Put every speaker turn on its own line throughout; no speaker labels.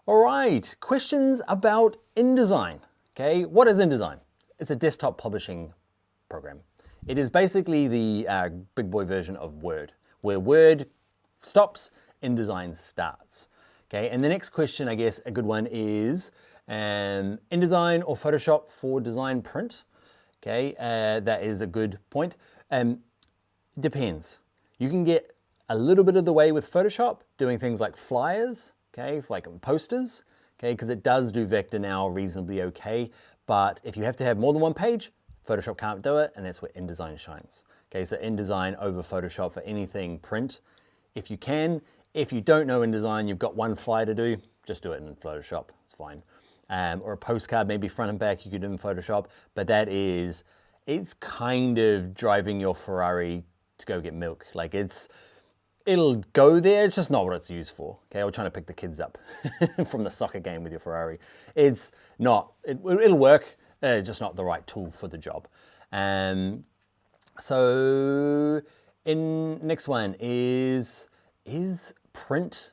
All right, questions about InDesign. Okay, what is InDesign? It's a desktop publishing program. It is basically the big boy version of Word, where Word stops, InDesign starts. Okay, and the next question, I guess, a good one is InDesign or Photoshop for design print. Okay, that is a good point. Depends. You can get a little bit of the way with Photoshop, doing things like flyers, okay, like posters, okay, because it does do vector now reasonably okay. But if you have to have more than one page, Photoshop can't do it, and that's where InDesign shines. Okay, so InDesign over Photoshop for anything print, if you can. If you don't know InDesign, you've got one flyer to do, just do it in Photoshop, it's fine. Or a postcard, maybe front and back, you could do in Photoshop, but it's kind of driving your Ferrari to go get milk. Like it'll go there, it's just not what it's used for. Okay, we're trying to pick the kids up from the soccer game with your Ferrari. It's not, it'll work, it's just not the right tool for the job. So next one is print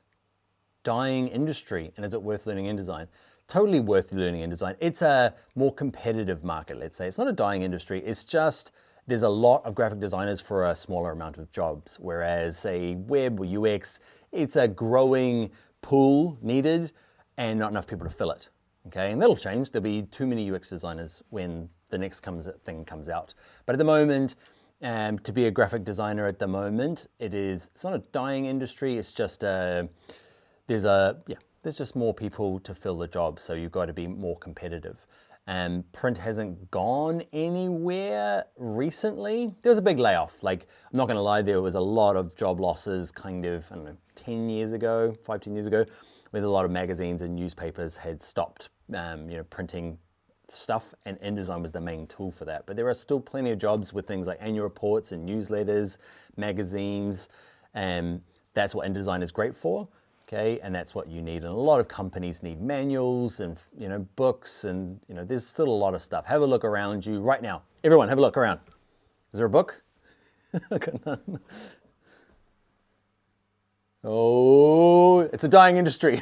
dying industry, and is it worth learning InDesign? Totally worth learning InDesign. It's a more competitive market, let's say. It's not a dying industry, it's just there's a lot of graphic designers for a smaller amount of jobs, whereas say web or UX, it's a growing pool needed and not enough people to fill it. Okay, and that'll change. There'll be too many UX designers when the next thing comes out. But at the moment, to be a graphic designer at the moment, it's not a dying industry. It's just there's just more people to fill the job, so you've got to be more competitive. Print hasn't gone anywhere recently. There was a big layoff. Like, I'm not going to lie, there was a lot of job losses kind of, I don't know, 10 years ago, 10 years ago, where a lot of magazines and newspapers had stopped printing stuff, and InDesign was the main tool for that. But there are still plenty of jobs with things like annual reports and newsletters, magazines, and that's what InDesign is great for. Okay, and that's what you need. And a lot of companies need manuals and books, and there's still a lot of stuff. Have a look around you right now. Everyone, have a look around. Is there a book? Oh, it's a dying industry.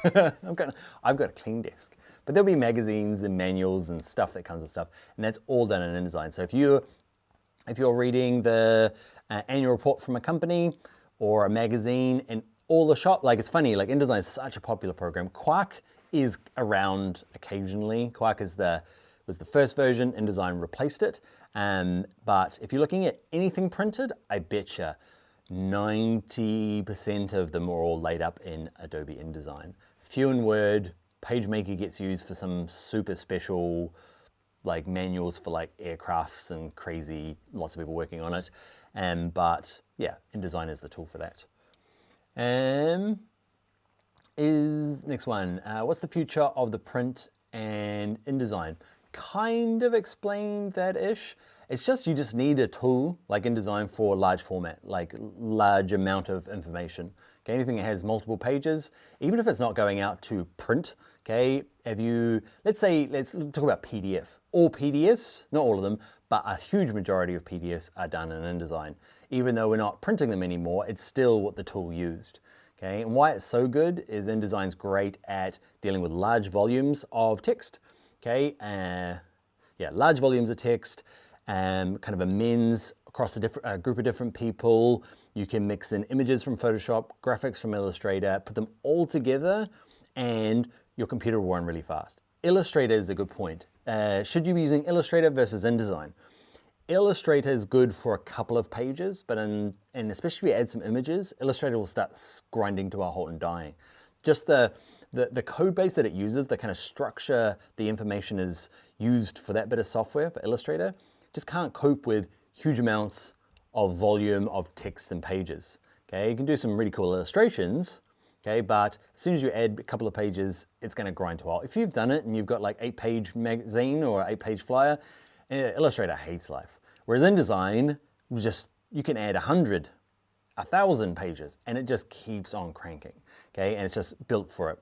I've got a clean desk. But there'll be magazines and manuals and stuff that comes with stuff, and that's all done in InDesign. So if you're reading the annual report from a company or a magazine, and all the shop, like, it's funny, like InDesign is such a popular program. Quark is around occasionally. Quark was the first version. InDesign replaced it. But if you're looking at anything printed, I betcha 90% of them are all laid up in Adobe InDesign. Few in Word. PageMaker gets used for some super special like manuals for like aircrafts and crazy, lots of people working on it. But yeah, InDesign is the tool for that. Next one, what's the future of the print and InDesign? Kind of explained that-ish. It's just, you just need a tool like InDesign for large format, like large amount of information. Okay, anything that has multiple pages, even if it's not going out to print, okay, let's talk about PDF. All PDFs, not all of them, but a huge majority of PDFs are done in InDesign. Even though we're not printing them anymore, it's still what the tool used. Okay, and why it's so good is InDesign's great at dealing with large volumes of text. Okay, large volumes of text, kind of amends across a group of different people. You can mix in images from Photoshop, graphics from Illustrator, put them all together, and your computer will run really fast. Illustrator is a good point. Should you be using Illustrator versus InDesign? Illustrator is good for a couple of pages, but and especially if you add some images, Illustrator will start grinding to a halt and dying. Just the code base that it uses, the kind of structure the information is used for that bit of software for Illustrator, just can't cope with huge amounts of volume of text and pages. Okay, you can do some really cool illustrations, okay, but as soon as you add a couple of pages, it's going to grind to a halt. If you've done it and you've got like 8-page magazine or 8-page flyer, Illustrator hates life. Whereas InDesign, you can add 100, 1,000 pages, and it just keeps on cranking. Okay, and it's just built for it.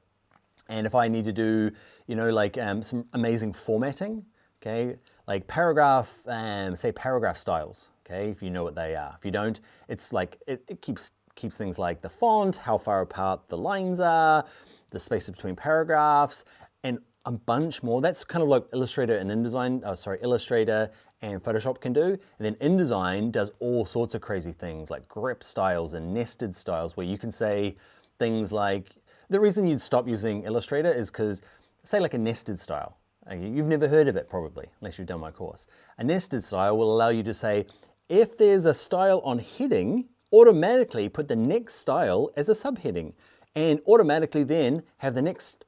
And if I need to do, some amazing formatting, okay, like paragraph styles, okay, if you know what they are. If you don't, it's like, it keeps things like the font, how far apart the lines are, the spaces between paragraphs, and a bunch more. That's kind of like Illustrator and InDesign, Illustrator and Photoshop can do. And then InDesign does all sorts of crazy things like grep styles and nested styles, where you can say things like, the reason you'd stop using Illustrator is because, say like a nested style. You've never heard of it probably, unless you've done my course. A nested style will allow you to say, if there's a style on heading, automatically put the next style as a subheading, and automatically then have the next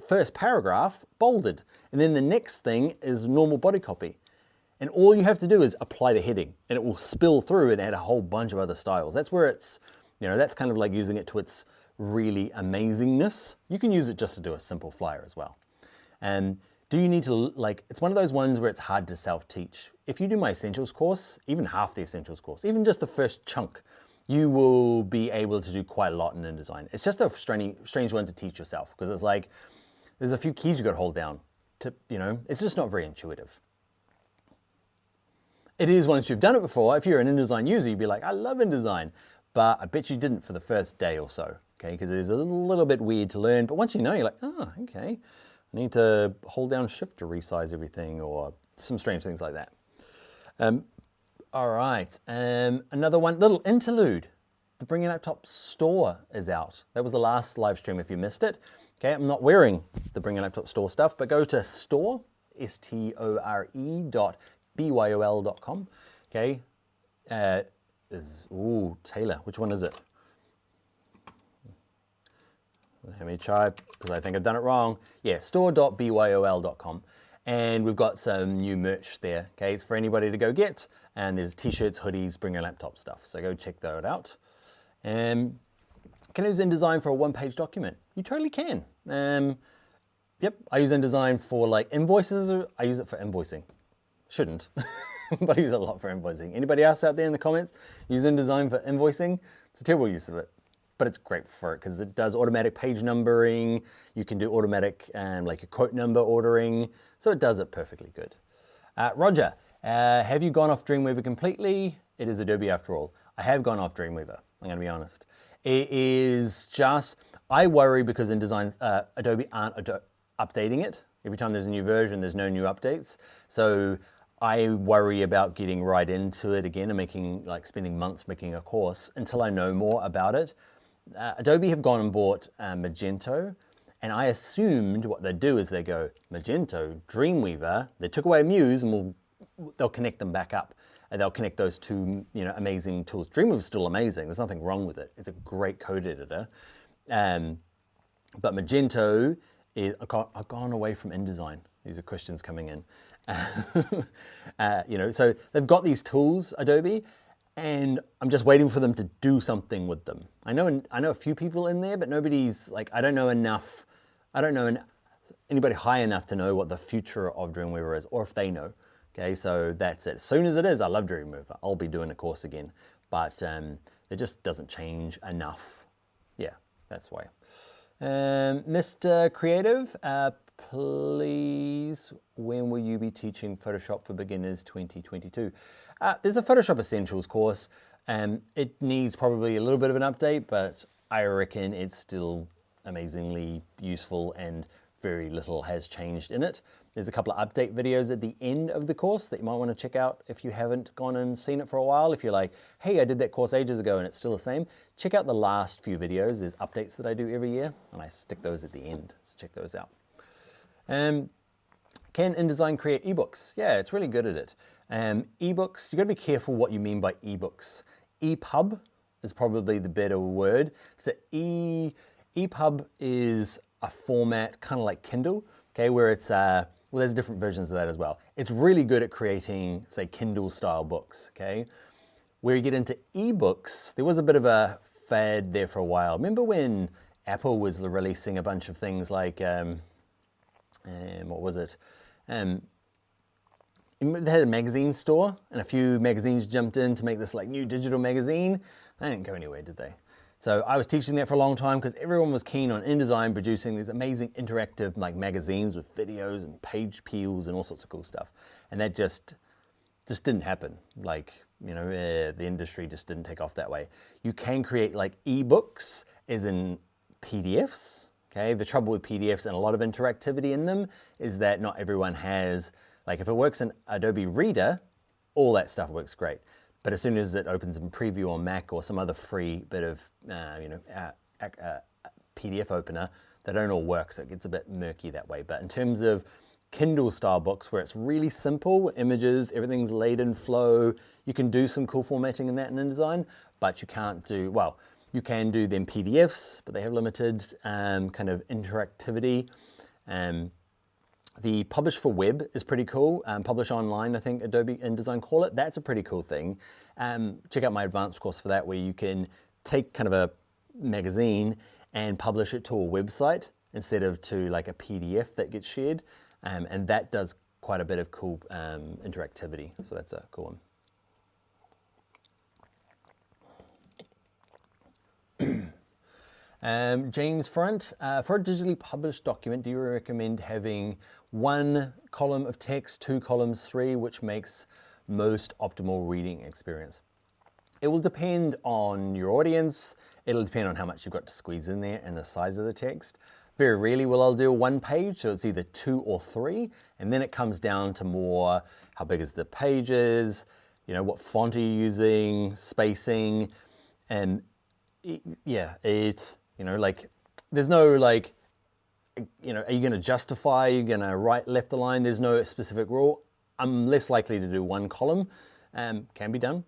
first paragraph bolded, and then the next thing is normal body copy. And all you have to do is apply the heading, and it will spill through and add a whole bunch of other styles. That's where it's, that's kind of like using it to its really amazingness. You can use it just to do a simple flyer as well. And do you need to, it's one of those ones where it's hard to self-teach. If you do my Essentials course, even half the Essentials course, even just the first chunk, you will be able to do quite a lot in InDesign. It's just a strange one to teach yourself, because it's like, there's a few keys you got to hold down. It's just not very intuitive. It is once you've done it before. If you're an InDesign user, you'd be like, I love InDesign. But I bet you didn't for the first day or so, okay? Because it is a little bit weird to learn. But once you know, you're like, oh, okay. I need to hold down Shift to resize everything, or some strange things like that. All right, another one, little interlude. The Bring Your Laptop store is out. That was the last live stream if you missed it. Okay, I'm not wearing the Bring Your Laptop store stuff, but go to store, store.byol.com. Okay, Taylor, which one is it? Let me try, because I think I've done it wrong. Yeah, store.byol.com. And we've got some new merch there. Okay, it's for anybody to go get. And there's t-shirts, hoodies, Bring Your Laptop stuff. So go check that out. Can I use InDesign for a one-page document? You totally can. Yep, I use InDesign for like invoices. I use it for invoicing. Shouldn't, but I use it a lot for invoicing. Anybody else out there in the comments use InDesign for invoicing? It's a terrible use of it, but it's great for it because it does automatic page numbering. You can do automatic like a quote number ordering. So it does it perfectly good. Roger, have you gone off Dreamweaver completely? It is Adobe after all. I have gone off Dreamweaver, I'm gonna be honest. It is just, I worry because InDesign, Adobe aren't updating it. Every time there's a new version, there's no new updates. So I worry about getting right into it again and spending months making a course until I know more about it. Adobe have gone and bought Magento, and I assumed what they do is they go, Magento, Dreamweaver, they took away Muse and they'll connect them back up. And they'll connect those two amazing tools. Dreamweaver's still amazing, there's nothing wrong with it. It's a great code editor. But Magento is, I've gone away from InDesign. These are questions coming in. So they've got these tools, Adobe, and I'm just waiting for them to do something with them. I know a few people in there, but nobody's like, I don't know anybody high enough to know what the future of Dreamweaver is, or if they know. Okay, so that's it. As soon as it is, I love Dreamweaver. I'll be doing a course again, but it just doesn't change enough. Yeah, that's why. Mr. Creative, please, when will you be teaching Photoshop for Beginners 2022? There's a Photoshop Essentials course. It needs probably a little bit of an update, but I reckon it's still amazingly useful and very little has changed in it. There's a couple of update videos at the end of the course that you might want to check out if you haven't gone and seen it for a while. If you're like, hey, I did that course ages ago and it's still the same, check out the last few videos. There's updates that I do every year and I stick those at the end, so check those out. Can InDesign create ebooks? Yeah, it's really good at it. Ebooks, you gotta be careful what you mean by ebooks. EPUB is probably the better word. So EPUB is a format kind of like Kindle, okay, where it's, well, there's different versions of that as well. It's really good at creating, say, Kindle style books, okay? Where you get into ebooks, there was a bit of a fad there for a while. Remember when Apple was releasing a bunch of things like, what was it? They had a magazine store and a few magazines jumped in to make this like new digital magazine. They didn't go anywhere, did they? So I was teaching that for a long time because everyone was keen on InDesign producing these amazing interactive like magazines with videos and page peels and all sorts of cool stuff. And that just didn't happen. Like, the industry just didn't take off that way. You can create like ebooks as in PDFs, Okay, the trouble with PDFs and a lot of interactivity in them is that not everyone has, like if it works in Adobe Reader, all that stuff works great. But as soon as it opens in Preview on Mac or some other free bit of PDF opener, they don't all work, so it gets a bit murky that way. But in terms of Kindle style books where it's really simple, images, everything's laid in flow, you can do some cool formatting in that in InDesign, but you can't do, well, you can do them PDFs, but they have limited kind of interactivity. The Publish for Web is pretty cool. Publish Online, I think Adobe InDesign call it. That's a pretty cool thing. Check out my advanced course for that, where you can take kind of a magazine and publish it to a website instead of to like a PDF that gets shared. And that does quite a bit of cool interactivity. So that's a cool one. James Front, for a digitally published document, do you recommend having 1 column of text, 2 columns, 3, which makes most optimal reading experience? It will depend on your audience. It'll depend on how much you've got to squeeze in there and the size of the text. Very rarely will I do 1 page, so it's either 2 or 3, and then it comes down to more how big is the pages, you know, what font are you using, spacing, and yeah, you know, like, there's no like, you know, are you going to justify, are you going to right, left the line? There's no specific rule. I'm less likely to do 1 column, can be done.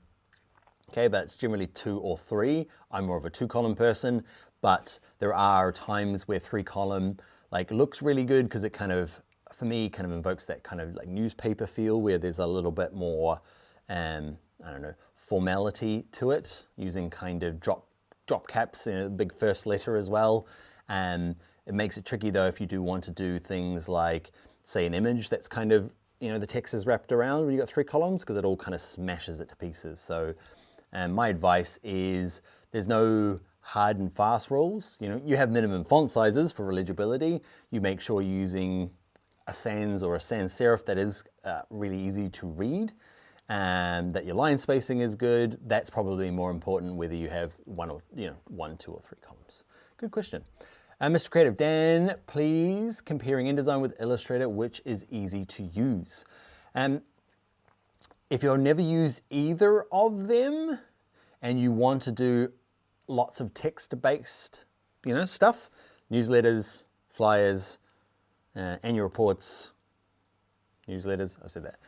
Okay, but it's generally 2 or 3. I'm more of a 2 column person, but there are times where 3 column like looks really good because it kind of, for me, kind of invokes that kind of like newspaper feel where there's a little bit more, I don't know, formality to it, using kind of drop caps, you know, big first letter as well. It makes it tricky though if you do want to do things like, say, an image that's kind of, you know, the text is wrapped around when you've got 3 columns, because it all kind of smashes it to pieces. So my advice is there's no hard and fast rules. You know, you have minimum font sizes for legibility. You make sure you're using a sans or a sans serif that is really easy to read, and that your line spacing is good. That's probably more important whether you have 1 or, you know, 1, 2, or 3 columns. Good question. Mr. Creative Dan, please, comparing InDesign with Illustrator, which is easy to use? If you've never used either of them and you want to do lots of text-based, you know, stuff, newsletters, flyers, annual reports, newsletters, I said that.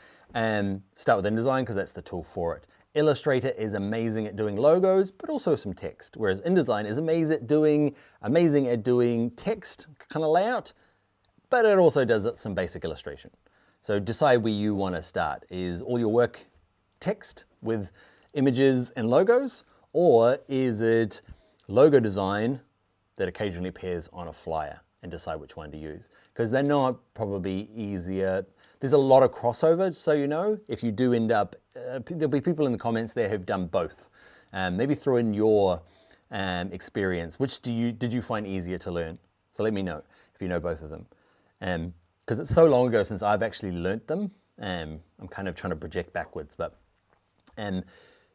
Start with InDesign because that's the tool for it. Illustrator is amazing at doing logos, but also some text, whereas InDesign is amazing at doing text kind of layout, but it also does some basic illustration. So decide where you want to start. Is all your work text with images and logos, or is it logo design that occasionally appears on a flyer? And decide which one to use, because they're not probably easier. There's a lot of crossover, so you know, if you do end up, there'll be people in the comments there who've done both. Maybe throw in your experience. Which did you find easier to learn? So let me know if you know both of them. Because it's so long ago since I've actually learnt them. I'm kind of trying to project backwards, but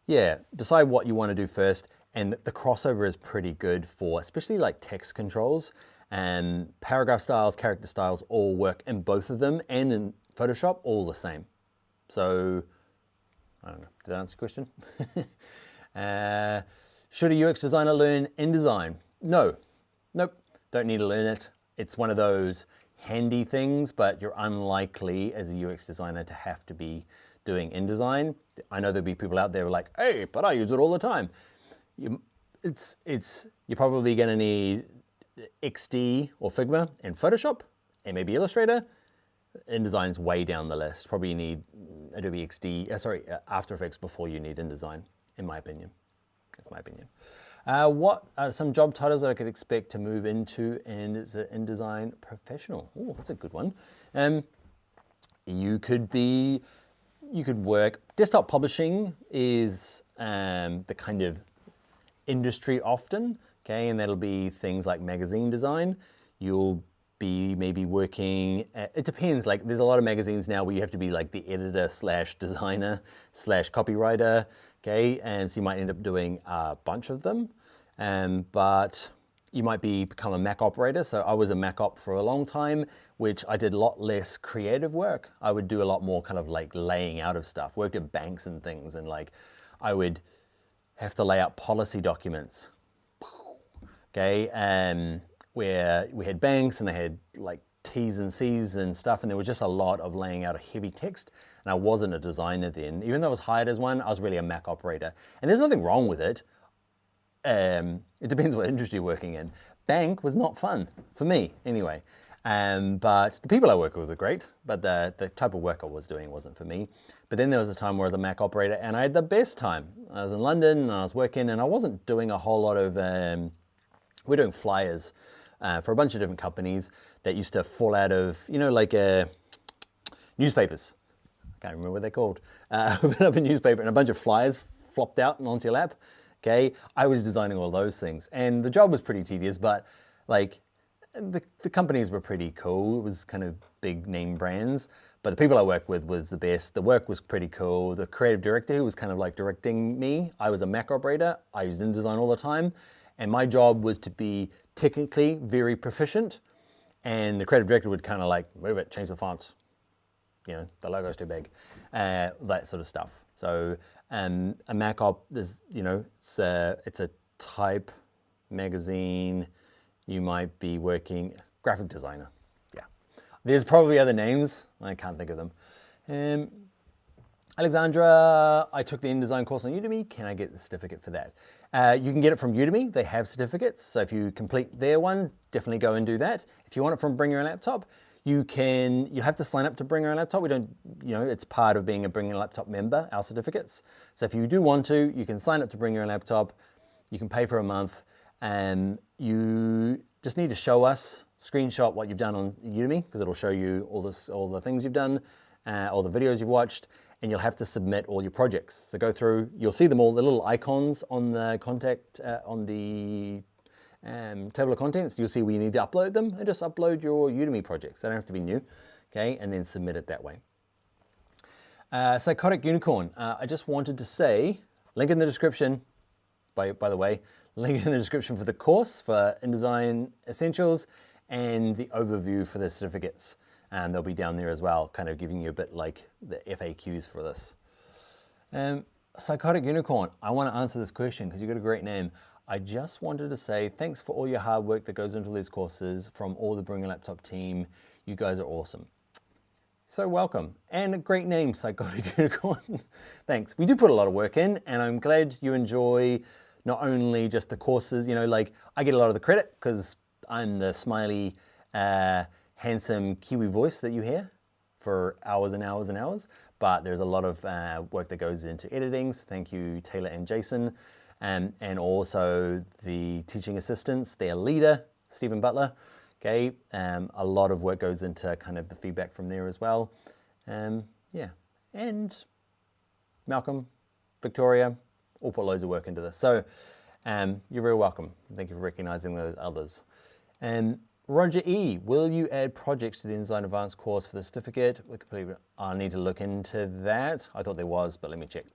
yeah, decide what you want to do first. And the crossover is pretty good for, especially like text controls. And paragraph styles, character styles all work in both of them, and in Photoshop, all the same. So, I don't know, did that answer your question? Should a UX designer learn InDesign? No, nope, don't need to learn it. It's one of those handy things, but you're unlikely as a UX designer to have to be doing InDesign. I know there'll be people out there who are like, hey, but I use it all the time. You're probably gonna need XD or Figma and Photoshop and maybe Illustrator. InDesign's way down the list. Probably you need Adobe After Effects before you need InDesign, in my opinion. That's my opinion. What are some job titles that I could expect to move into and as an InDesign professional? Oh, that's a good one. You could work, desktop publishing is the kind of industry often. Okay, and that'll be things like magazine design. You'll be maybe working, it depends, like there's a lot of magazines now where you have to be like the editor / designer / copywriter, okay, and so you might end up doing a bunch of them. But you might become a Mac operator. So I was a Mac op for a long time, which I did a lot less creative work. I would do a lot more kind of like laying out of stuff, worked at banks and things. And like, I would have to lay out policy documents, okay? Where we had banks and they had like T's and C's and stuff. And there was just a lot of laying out of heavy text. And I wasn't a designer then. Even though I was hired as one, I was really a Mac operator. And there's nothing wrong with it. It depends what industry you're working in. Bank was not fun, for me anyway. But the people I work with were great, but the type of work I was doing wasn't for me. But then there was a time where I was a Mac operator and I had the best time. I was in London and I was working and I wasn't doing a whole lot of, we're doing flyers for a bunch of different companies that used to fall out of, you know, like newspapers. I can't remember what they're called. Open up a newspaper and a bunch of flyers flopped out and onto your lap. Okay, I was designing all those things, and the job was pretty tedious, but like the companies were pretty cool. It was kind of big name brands, but the people I worked with was the best. The work was pretty cool. The creative director who was kind of like directing me, I was a Mac operator. I used InDesign all the time, and my job was to be technically very proficient, and the creative director would kind of like move it, change the fonts, you know, the logo's too big, that sort of stuff. So a Mac op is, you know, it's a type magazine. You might be working graphic designer. Yeah, there's probably other names. I can't think of them. Alexandra, I took the InDesign course on Udemy. Can I get the certificate for that? You can get it from Udemy. They have certificates. So if you complete their one, definitely go and do that. If you want it from Bring Your Own Laptop, you have to sign up to Bring Your Own Laptop. We don't, you know, it's part of being a Bring Your Own Laptop member, our certificates. So if you do want to, you can sign up to Bring Your Own Laptop. You can pay for a month, and you just need to show us, screenshot what you've done on Udemy, because it'll show you all the things you've done, all the videos you've watched, and you'll have to submit all your projects. So go through, you'll see them all, the little icons on the on the table of contents. You'll see where you need to upload them, and just upload your Udemy projects. They don't have to be new, okay? And then submit it that way. Psychotic Unicorn. I just wanted to say, link in the description, by the way, link in the description for the course for InDesign Essentials and the overview for the certificates. And they'll be down there as well, kind of giving you a bit like the FAQs for this. Psychotic Unicorn, I want to answer this question because you've got a great name. I just wanted to say thanks for all your hard work that goes into these courses from all the Bring Your Laptop team. You guys are awesome. So welcome. And a great name, Psychotic Unicorn. Thanks. We do put a lot of work in, and I'm glad you enjoy not only just the courses, you know, like I get a lot of the credit because I'm the smiley, handsome Kiwi voice that you hear for hours and hours and hours, but there's a lot of work that goes into editing. So thank you, Taylor and Jason. And also the teaching assistants, their leader, Stephen Butler. Okay, a lot of work goes into kind of the feedback from there as well. Yeah, and Malcolm, Victoria, all put loads of work into this. So you're very welcome. Thank you for recognizing those others. Roger E, will you add projects to the InDesign Advanced course for the certificate? I'll need to look into that. I thought there was, but let me check.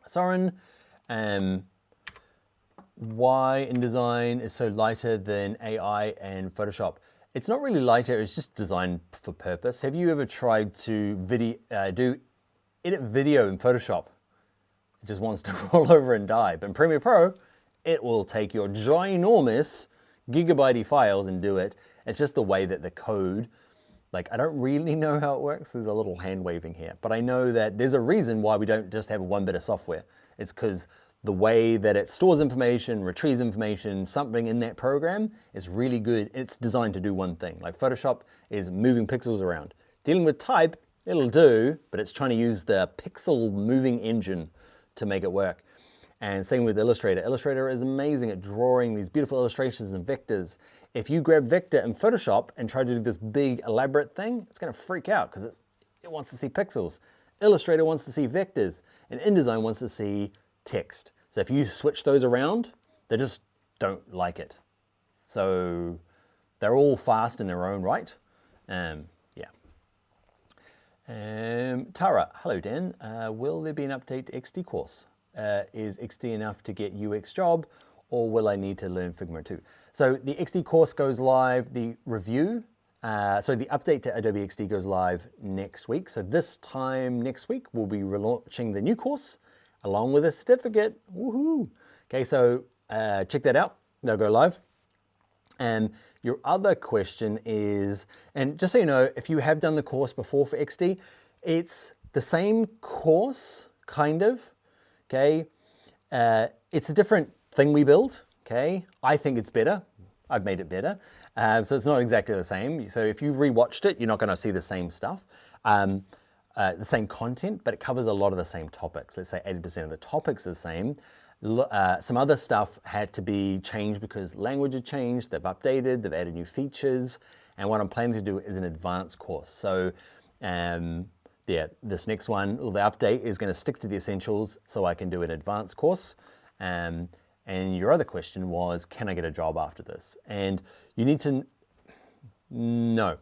Soren, why InDesign is so lighter than AI and Photoshop? It's not really lighter, it's just designed for purpose. Have you ever tried to edit video in Photoshop? It just wants to roll over and die. But in Premiere Pro, it will take your ginormous gigabyte files and do it. It's just the way that the code, like I don't really know how it works. There's a little hand waving here, but I know that there's a reason why we don't just have one bit of software. It's because the way that it stores information, retrieves information, something in that program is really good. It's designed to do one thing. Like Photoshop is moving pixels around. Dealing with type, it'll do, but it's trying to use the pixel moving engine to make it work. And same with Illustrator. Illustrator is amazing at drawing these beautiful illustrations and vectors. If you grab vector in Photoshop and try to do this big elaborate thing, it's gonna freak out because it wants to see pixels. Illustrator wants to see vectors, and InDesign wants to see text. So if you switch those around, they just don't like it. So they're all fast in their own right. Yeah. Tara, hello Dan. Will there be an update to XD course? Is XD enough to get UX job, or will I need to learn Figma too? So the XD course goes live, the review, so the update to Adobe XD goes live next week. So this time next week, we'll be relaunching the new course along with a certificate. Woohoo! Okay, so check that out. They'll go live. And your other question is, and just so you know, if you have done the course before for XD, it's the same course, kind of, okay? It's a different thing we build, okay? I think it's better. I've made it better. So it's not exactly the same. So if you rewatched it, you're not gonna see the same stuff, the same content, but it covers a lot of the same topics. Let's say 80% of the topics are the same. Some other stuff had to be changed because language had changed, they've updated, they've added new features, and what I'm planning to do is an advanced course. So yeah, this next one, the update is going to stick to the essentials so I can do an advanced course. And your other question was, can I get a job after this? And you need to know.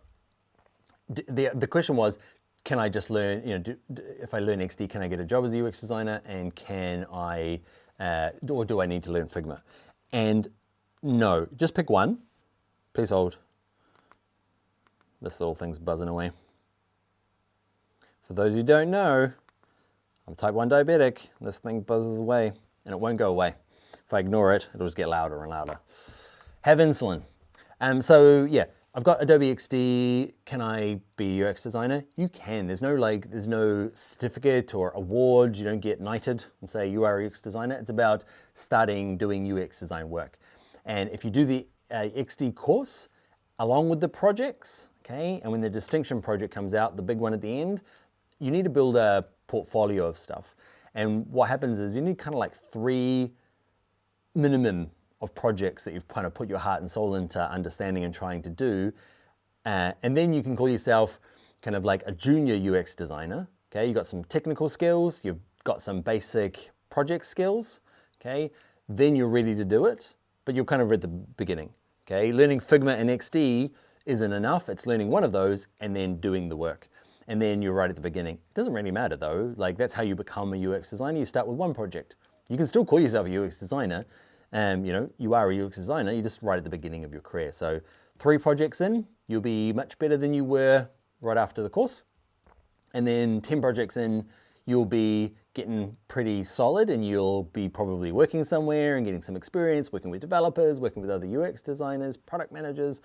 The question was, can I just learn, you know, if I learn XD, can I get a job as a UX designer? And can I, or do I need to learn Figma? And no, just pick one. Please hold. This little thing's buzzing away. For those who don't know, I'm type 1 diabetic. This thing buzzes away and it won't go away. If I ignore it, it'll just get louder and louder. Have insulin. So yeah, I've got Adobe XD. Can I be a UX designer? You can. There's no certificate or award. You don't get knighted and say you are a UX designer. It's about starting doing UX design work. And if you do the XD course along with the projects, okay, and when the distinction project comes out, the big one at the end, you need to build a portfolio of stuff. And what happens is you need kind of like 3 minimum of projects that you've kind of put your heart and soul into understanding and trying to do. And then you can call yourself kind of like a junior UX designer. Okay, you've got some technical skills, you've got some basic project skills, okay? Then you're ready to do it, but you're kind of at the beginning, okay? Learning Figma and XD isn't enough. It's learning one of those and then doing the work. And then you're right at the beginning. It doesn't really matter though. Like that's how you become a UX designer. You start with one project. You can still call yourself a UX designer. You know, you are a UX designer. You're just right at the beginning of your career. So 3 projects in, you'll be much better than you were right after the course. And then 10 projects in, you'll be getting pretty solid and you'll be probably working somewhere and getting some experience, working with developers, working with other UX designers, product managers.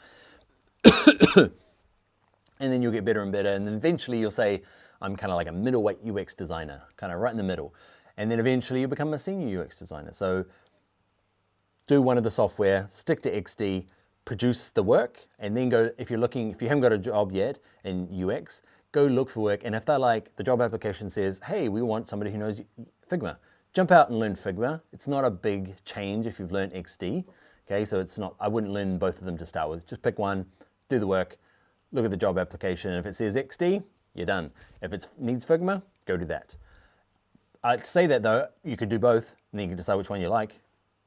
And then you'll get better and better. And then eventually you'll say, I'm kind of like a middleweight UX designer, kind of right in the middle. And then eventually you become a senior UX designer. So do one of the software, stick to XD, produce the work, and then go, if you haven't got a job yet in UX, go look for work. And if they're like, the job application says, hey, we want somebody who knows Figma, jump out and learn Figma. It's not a big change if you've learned XD. Okay, so it's not, I wouldn't learn both of them to start with. Just pick one, do the work, look at the job application. And if it says XD, you're done. If it needs Figma, go do that. I'd say that though, you could do both, and then you can decide which one you like.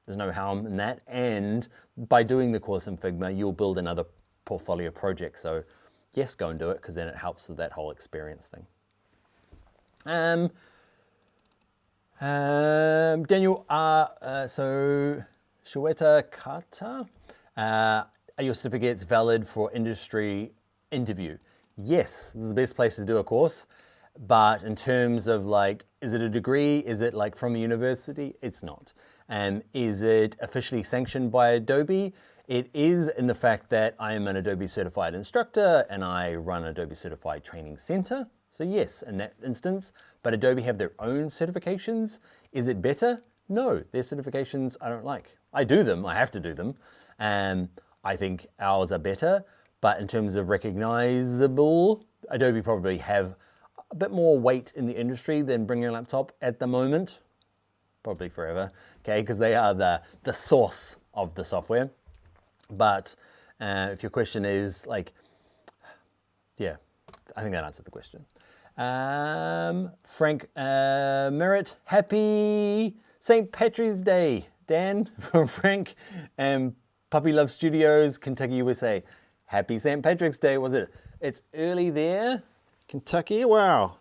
There's no harm in that. And by doing the course in Figma, you'll build another portfolio project. So yes, go and do it, because then it helps with that whole experience thing. Daniel, so Shweta Kata, are your certificates valid for industry interview? Yes, this is the best place to do a course. But in terms of like, is it a degree? Is it like from a university? It's not. And is it officially sanctioned by Adobe? It is, in the fact that I am an Adobe Certified instructor and I run Adobe Certified Training Center. So yes, in that instance, but Adobe have their own certifications. Is it better? No, their certifications I don't like. I do them, I have to do them. And I think ours are better, but in terms of recognizable, Adobe probably have a bit more weight in the industry than Bring Your Laptop at the moment. Probably forever, okay, because they are the source of the software. But if your question is like, yeah, I think that answered the question. Frank Merritt, happy St. Patrick's Day, Dan, from Frank and Puppy Love Studios, Kentucky, USA. Happy St. Patrick's Day, was it? It's early there, Kentucky, wow.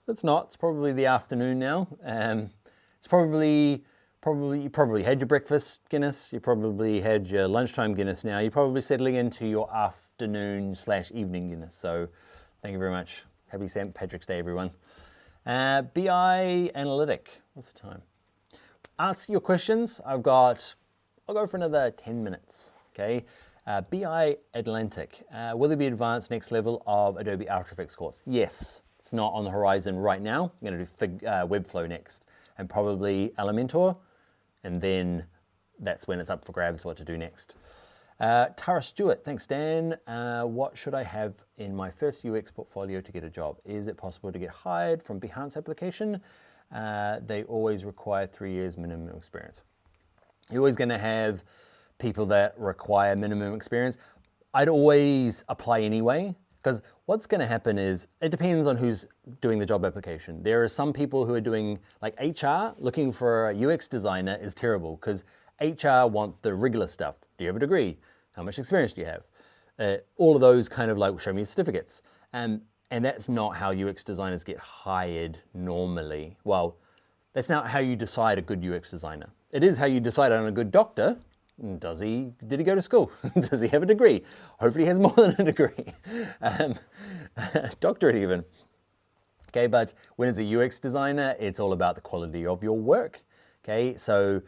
It's not, it's probably the afternoon now. It's probably You probably had your breakfast Guinness, you probably had your lunchtime Guinness now, you're probably settling into your afternoon/evening Guinness. So thank you very much. Happy St. Patrick's Day, everyone. BI Analytic, what's the time? Ask your questions. I'll go for another 10 minutes, okay? BI Atlantic, will there be advanced next level of Adobe After Effects course? Yes, it's not on the horizon right now. I'm gonna do Webflow next, and probably Elementor, and then that's when it's up for grabs what to do next. Tara Stewart, thanks Dan. What should I have in my first UX portfolio to get a job? Is it possible to get hired from Behance application? They always require 3 years minimum experience. You're always gonna have people that require minimum experience. I'd always apply anyway, because what's gonna happen is, it depends on who's doing the job application. There are some people who are doing, like HR, looking for a UX designer is terrible, because HR want the regular stuff. Do you have a degree? How much experience do you have? All of those kind of like, show me your certificates. And that's not how UX designers get hired normally. Well, that's not how you decide a good UX designer. It is how you decide on a good doctor. Did he go to school? Does he have a degree? Hopefully he has more than a degree. Doctorate even. Okay, but when it's a UX designer, it's all about the quality of your work. Okay, so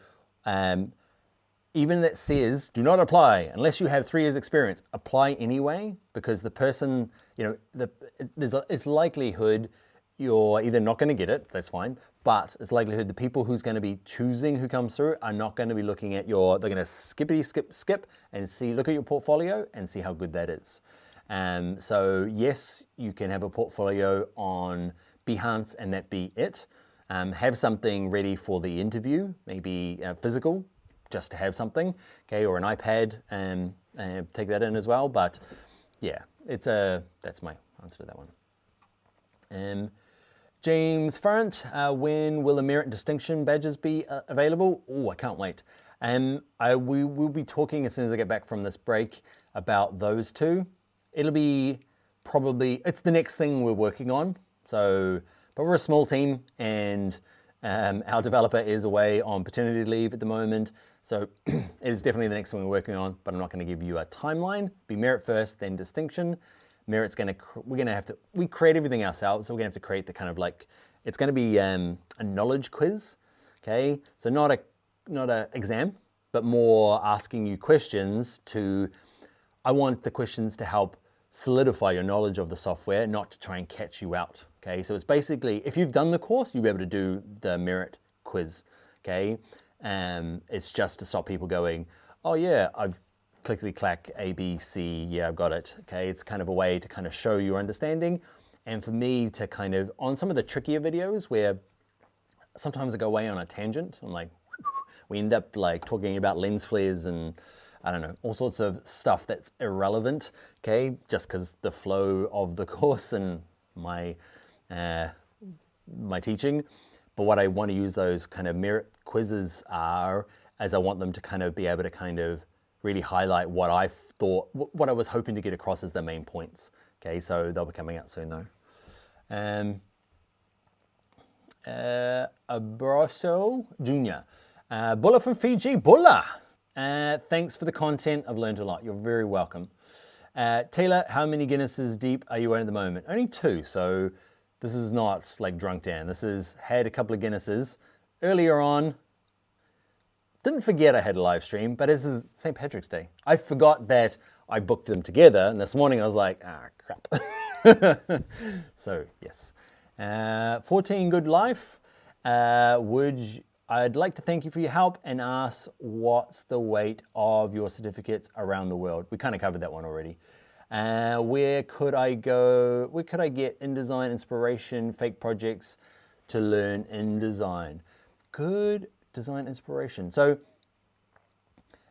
even that says, do not apply unless you have 3 years experience. Apply anyway, because the person, it's likelihood you're either not gonna get it, that's fine, but it's likelihood the people who's gonna be choosing who comes through are not gonna be looking at they're gonna skip and look at your portfolio and see how good that is. So yes, you can have a portfolio on Behance and that be it. Have something ready for the interview, maybe physical, just to have something, okay, or an iPad, and take that in as well. But yeah, that's my answer to that one. James Farrant, when will the merit distinction badges be available? Oh, I can't wait. We will be talking as soon as I get back from this break about those two. It'll be it's the next thing we're working on. So, but we're a small team, and our developer is away on paternity leave at the moment. So it is definitely the next thing we're working on, but I'm not going to give you a timeline. Be merit first, then distinction. Merit's we create everything ourselves, so we're gonna have to create the kind of like, it's gonna be a knowledge quiz, okay? So not a exam, but more asking you questions I want the questions to help solidify your knowledge of the software, not to try and catch you out, okay? So it's basically, if you've done the course, you'll be able to do the merit quiz, okay? It's just to stop people going, oh yeah, I've clickety-clack, A, B, C, yeah, I've got it, okay? It's kind of a way to kind of show your understanding, and for me to kind of, on some of the trickier videos where sometimes I go away on a tangent, I'm like, we end up like talking about lens flares and I don't know, all sorts of stuff that's irrelevant, okay? Just because the flow of the course and my teaching. But what I want to use those kind of merit quizzes are, as I want them to kind of be able to kind of really highlight what I thought, what I was hoping to get across as the main points. Okay, so they'll be coming out soon though. Abraso Jr. Bulla from Fiji, Bulla. Thanks for the content, I've learned a lot. You're very welcome. Taylor, how many Guinnesses deep are you in at the moment? Only 2, so this is not like drunk Dan. This is, had a couple of Guinnesses earlier on. Didn't forget I had a live stream, but this is St. Patrick's Day. I forgot that I booked them together, and this morning I was like, crap. So, yes. 14 Good Life. I'd like to thank you for your help and ask what's the weight of your certificates around the world? We kind of covered that one already. Where could I go? Where could I get InDesign inspiration, fake projects to learn InDesign? Good design inspiration. So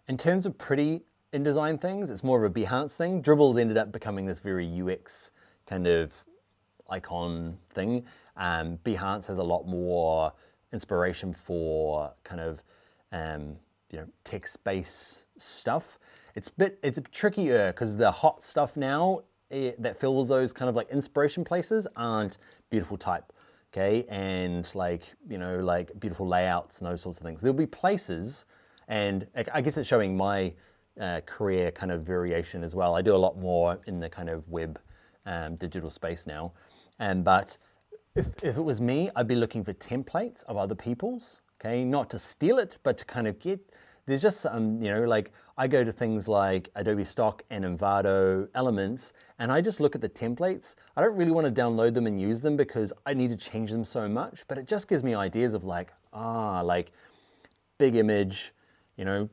in terms of pretty InDesign things, it's more of a Behance thing. Dribbles ended up becoming this very UX kind of icon thing. Behance has a lot more inspiration for kind of text-based stuff. It's trickier because the hot stuff now that fills those kind of like inspiration places aren't beautiful type. okay, and like, like beautiful layouts and those sorts of things. There'll be places, and I guess it's showing my career kind of variation as well. I do a lot more in the kind of web digital space now, but if it was me, I'd be looking for templates of other people's, okay, not to steal it, but to kind of get, there's just some, like I go to things like Adobe Stock and Envato Elements, and I just look at the templates. I don't really want to download them and use them because I need to change them so much, but it just gives me ideas of like, like big image,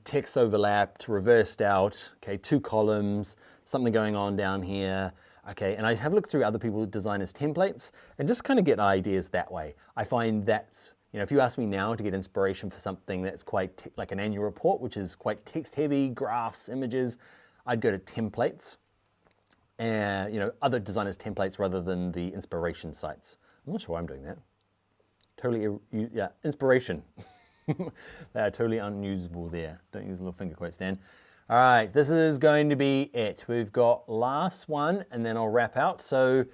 text overlapped, reversed out, okay, 2 columns, something going on down here, okay, and I have looked through other people's designers' templates and just kind of get ideas that way. I find that's, if you ask me now to get inspiration for something that's quite like an annual report, which is quite text heavy, graphs, images, I'd go to templates and, other designers' templates rather than the inspiration sites. I'm not sure why I'm doing that. Totally, yeah, inspiration. They are totally unusable there. Don't use the little finger quotes, Dan. All right, this is going to be it. We've got last one, and then I'll wrap out. So,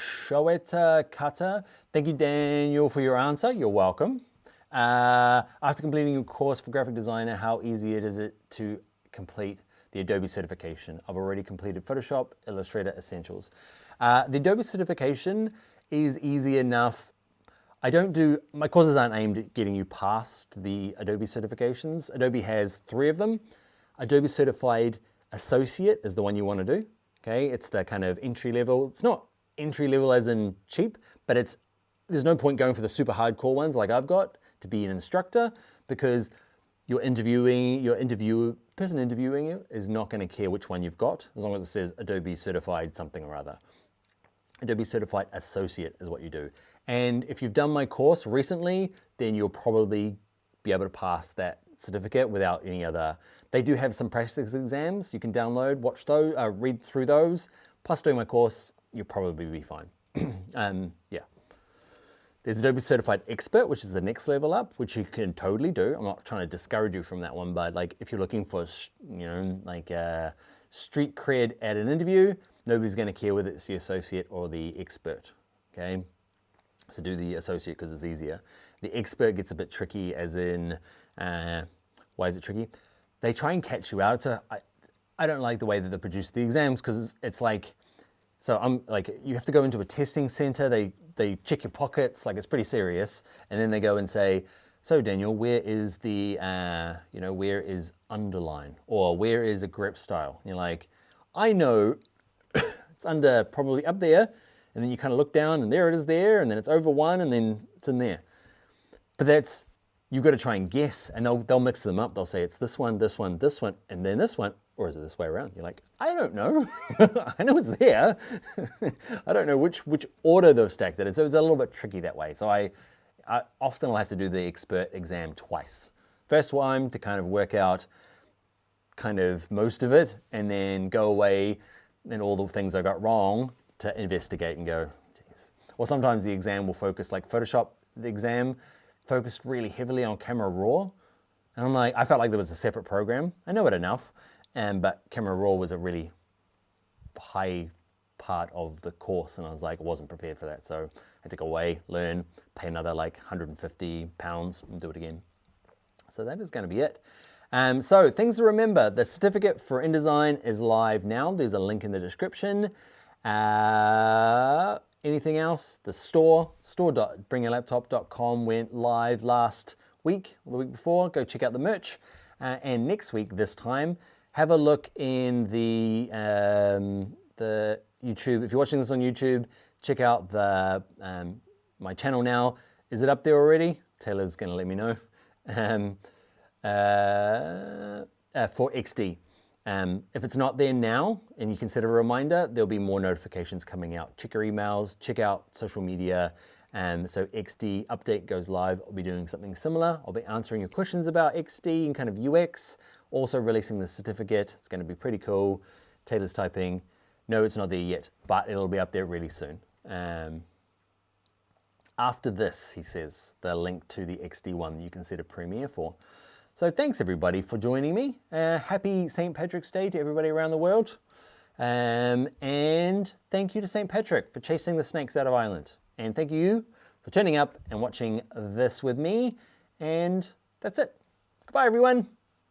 Shoeta Kata, thank you, Daniel, for your answer. You're welcome. After completing your course for graphic designer, how easy is it to complete the Adobe Certification? I've already completed Photoshop, Illustrator Essentials. The Adobe Certification is easy enough. My courses aren't aimed at getting you past the Adobe certifications. Adobe has 3 of them. Adobe Certified Associate is the one you want to do. Okay, it's the kind of entry level. It's not entry level as in cheap, but there's no point going for the super hardcore ones like I've got to be an instructor, because person interviewing you is not going to care which one you've got as long as it says Adobe Certified something or other. Adobe Certified Associate is what you do. And if you've done my course recently, then you'll probably be able to pass that certificate without any other. They do have some practice exams you can download, watch those, read through those. Plus doing my course, you'll probably be fine. Yeah. There's Adobe Certified Expert, which is the next level up, which you can totally do. I'm not trying to discourage you from that one, but like if you're looking for, like street cred at an interview, nobody's going to care whether it's the associate or the expert, okay? So do the associate because it's easier. The expert gets a bit tricky, as in, why is it tricky? They try and catch you out. I don't like the way that they produce the exams, because it's like, so I'm like, you have to go into a testing center, they check your pockets, like it's pretty serious, and then they go and say, so Daniel, where is the, where is underline, or where is a grep style? And you're like, I know it's under, probably up there, and then you kind of look down and there it is there, and then it's over one, and then it's in there. But you've got to try and guess, and they'll mix them up. They'll say it's this one, this one, this one, and then this one, or is it this way around? You're like, I don't know. I know it's there. I don't know which order they've stacked it in. So it's a little bit tricky that way. So I often will have to do the expert exam twice. First one to kind of work out kind of most of it, and then go away and all the things I got wrong to investigate and go, geez. Or sometimes the exam will focus, like Photoshop, the exam focused really heavily on Camera Raw. And I'm like, I felt like there was a separate program. I know it enough, but Camera Raw was a really high part of the course, and I was like, I wasn't prepared for that. So I had to go away, learn, pay another like £150 and do it again. So that is going to be it. So things to remember, the certificate for InDesign is live now. There's a link in the description. Anything else? The store.bringyourlaptop.com went live last week or the week before. Go check out the merch. And next week, this time, have a look in the YouTube. If you're watching this on YouTube, check out the my channel now. Is it up there already? Taylor's going to let me know. For XD. If it's not there now and you can set a reminder, there'll be more notifications coming out. Check your emails, check out social media. So XD update goes live. I'll be doing something similar. I'll be answering your questions about XD and kind of UX, also releasing the certificate. It's going to be pretty cool. Taylor's typing, no, it's not there yet, but it'll be up there really soon. After this, he says, the link to the XD one you can set a premiere for. So thanks everybody for joining me. Happy St. Patrick's Day to everybody around the world. And thank you to St. Patrick for chasing the snakes out of Ireland. And thank you for turning up and watching this with me. And that's it. Goodbye, everyone.